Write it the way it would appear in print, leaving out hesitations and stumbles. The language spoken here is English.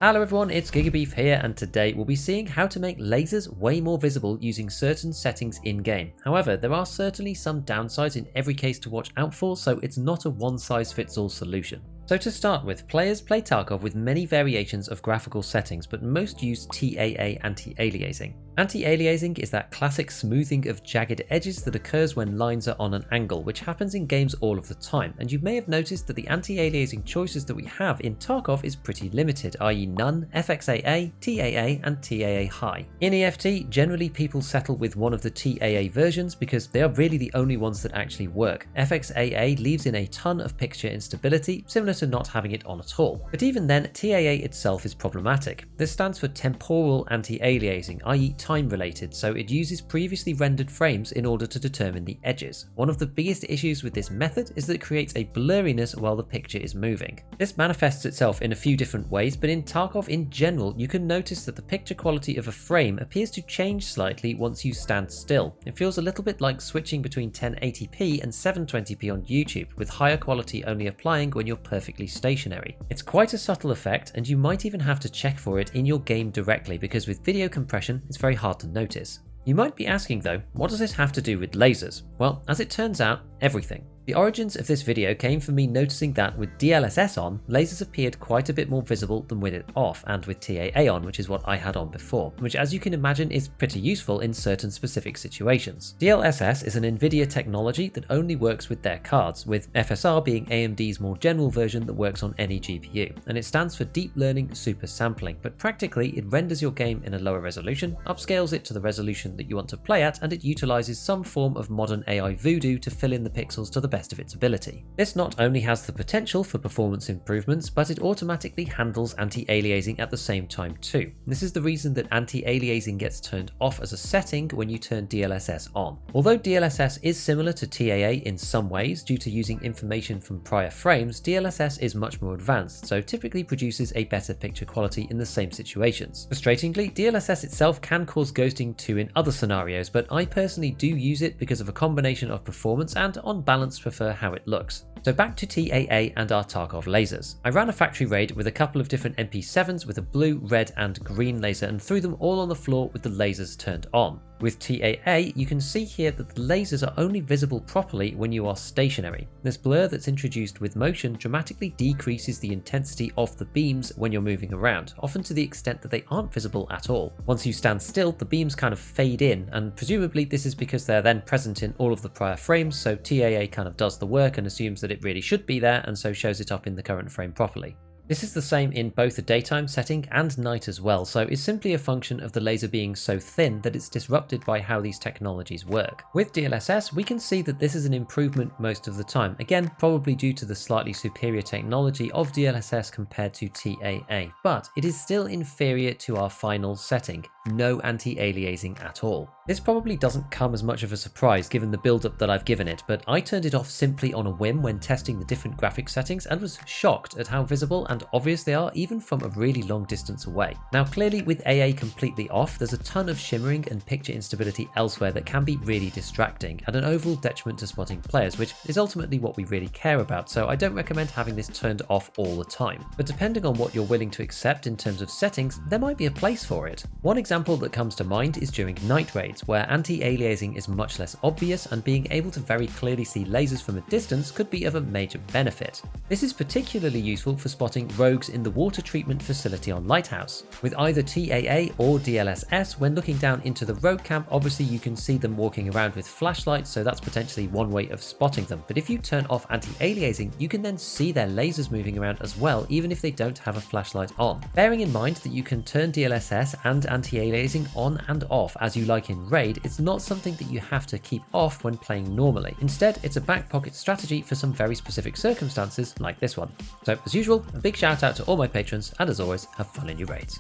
Hello everyone, it's GigaBeef here, and today we'll be seeing how to make lasers way more visible using certain settings in-game. However, there are certainly some downsides in every case to watch out for, so it's not a one-size-fits-all solution. So to start with, players play Tarkov with many variations of graphical settings, but most use TAA anti-aliasing. Anti-aliasing is that classic smoothing of jagged edges that occurs when lines are on an angle, which happens in games all of the time, and you may have noticed that the anti-aliasing choices that we have in Tarkov is pretty limited, i.e. none, FXAA, TAA and TAA high. In EFT, generally people settle with one of the TAA versions because they are really the only ones that actually work. FXAA leaves in a ton of picture instability, similar to not having it on at all. But even then, TAA itself is problematic. This stands for temporal anti-aliasing, i.e. time related, so it uses previously rendered frames in order to determine the edges. One of the biggest issues with this method is that it creates a blurriness while the picture is moving. This manifests itself in a few different ways, but in Tarkov in general, you can notice that the picture quality of a frame appears to change slightly once you stand still. It feels a little bit like switching between 1080p and 720p on YouTube, with higher quality only applying when you're perfectly stationary. It's quite a subtle effect, and you might even have to check for it in your game directly, because with video compression, it's very hard to notice. You might be asking though, what does this have to do with lasers? Well, as it turns out, everything. The origins of this video came from me noticing that with DLSS on, lasers appeared quite a bit more visible than with it off, and with TAA on, which is what I had on before, which as you can imagine is pretty useful in certain specific situations. DLSS is an NVIDIA technology that only works with their cards, with FSR being AMD's more general version that works on any GPU, and it stands for Deep Learning Super Sampling, but practically it renders your game in a lower resolution, upscales it to the resolution that you want to play at, and it utilizes some form of modern AI voodoo to fill in the pixels to the best of its ability. This not only has the potential for performance improvements, but it automatically handles anti-aliasing at the same time too. This is the reason that anti-aliasing gets turned off as a setting when you turn DLSS on. Although DLSS is similar to TAA in some ways due to using information from prior frames, DLSS is much more advanced, so typically produces a better picture quality in the same situations. Frustratingly, DLSS itself can cause ghosting too in other scenarios, but I personally do use it because of a combination of performance and, on balance, prefer how it looks. So back to TAA and our Tarkov lasers. I ran a factory raid with a couple of different MP7s with a blue, red and green laser and threw them all on the floor with the lasers turned on. With TAA, you can see here that the lasers are only visible properly when you are stationary. This blur that's introduced with motion dramatically decreases the intensity of the beams when you're moving around, often to the extent that they aren't visible at all. Once you stand still, the beams kind of fade in, and presumably this is because they're then present in all of the prior frames, so TAA kind of does the work and assumes that it really should be there, and so shows it up in the current frame properly. This is the same in both the daytime setting and night as well, so it's simply a function of the laser being so thin that it's disrupted by how these technologies work. With DLSS, we can see that this is an improvement most of the time, again probably due to the slightly superior technology of DLSS compared to TAA, but it is still inferior to our final setting, no anti-aliasing at all. This probably doesn't come as much of a surprise given the build-up that I've given it, but I turned it off simply on a whim when testing the different graphic settings and was shocked at how visible and obvious they are even from a really long distance away. Now clearly with AA completely off, there's a ton of shimmering and picture instability elsewhere that can be really distracting and an overall detriment to spotting players, which is ultimately what we really care about, so I don't recommend having this turned off all the time. But depending on what you're willing to accept in terms of settings, there might be a place for it. One example that comes to mind is during night raids, where anti-aliasing is much less obvious and being able to very clearly see lasers from a distance could be of a major benefit. This is particularly useful for spotting rogues in the water treatment facility on Lighthouse. With either TAA or DLSS, when looking down into the rogue camp, obviously you can see them walking around with flashlights, so that's potentially one way of spotting them. But if you turn off anti-aliasing, you can then see their lasers moving around as well, even if they don't have a flashlight on. Bearing in mind that you can turn DLSS and anti-aliasing on and off as you like in Raid, it's not something that you have to keep off when playing normally. Instead, it's a back pocket strategy for some very specific circumstances like this one. So as usual, a big shout out to all my patrons, and as always, have fun in your raids.